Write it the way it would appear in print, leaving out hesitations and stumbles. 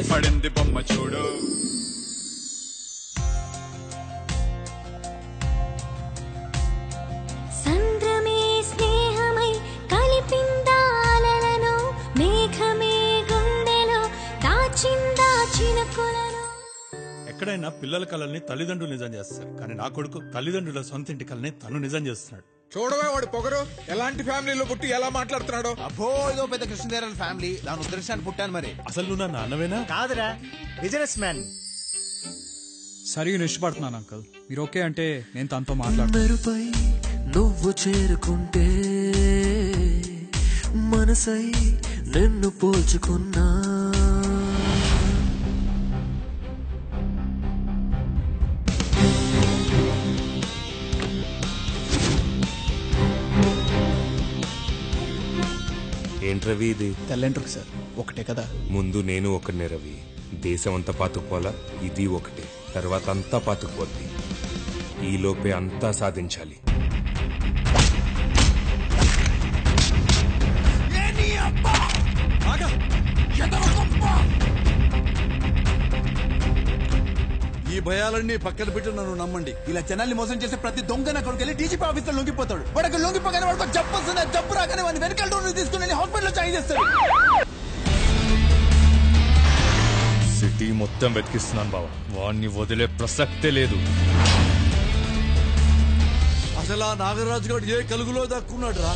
పడింది బొమ్మ చూడు. సంద్రమే స్నేహమై కలిపిందాలను, మేఘమే గుండెలో దాచిందా చినుకులను. ఎక్కడైనా పిల్లల కళల్ని తల్లిదండ్రులు నిజం చేస్తారు, కానీ నా కొడుకు తల్లిదండ్రుల సొంత ఇంటి కళని తను నిజం చేస్తున్నాడు. చూడవే వాడు పొగరు ఎలాంటి ఫ్యామిలీలో పుట్టి ఎలా మాట్లాడుతున్నాడు. అబ్బో ఇదో పెద్ద కృష్ణదేవరాయల ఫ్యామిలీ, దాని ఉద్దేశాన్ని పుట్టాను మరి. అసలు నువ్వు నా నాన్నవేనా? కాదురా, బిజినెస్ మ్యాన్. సరిగా ఇష్టపడుతున్నాను అంకల్. మీరు ఓకే అంటే నేను తనతో మాట్లాడతాను. నువ్వు చేరుకుంటే మనసై నిన్ను పోల్చుకున్నా. ఏంటి రవి ఇది? తెల్లంట్రుకు సార్, ఒకటే కదా. ముందు నేను ఒకనే రవి. దేశం అంతా పాతుకుపోలా, ఇది ఒకటే. తర్వాత అంతా పాతుకుపోద్ది. ఈలోపే అంతా సాధించాలి. ఈ భయాలన్నీ పక్కన పెట్టి నన్ను నమ్మండి. ఇలా జనాల్ని మోసం చేసే ప్రతి దొంగ నా కొడుకు వెళ్ళి డీజీపీ ఆఫీస్ లో లొంగిపోతాడు. వాడికి లొంగిపోగానే వాడికి జబ్బు వస్తుంది. జబ్బు రాగానే వాడిని వెనకాల డోర్ తీసుకుని హాస్పిటల్ జాయిన్ చేస్తాడు. సిటీ మొత్తం వెతికిస్తున్నాను బావ, వాడిని వదిలే ప్రసక్తే లేదు. అసలు ఆ నాగరాజు గారు ఏ కలుగులో దక్కున్నాడు రా.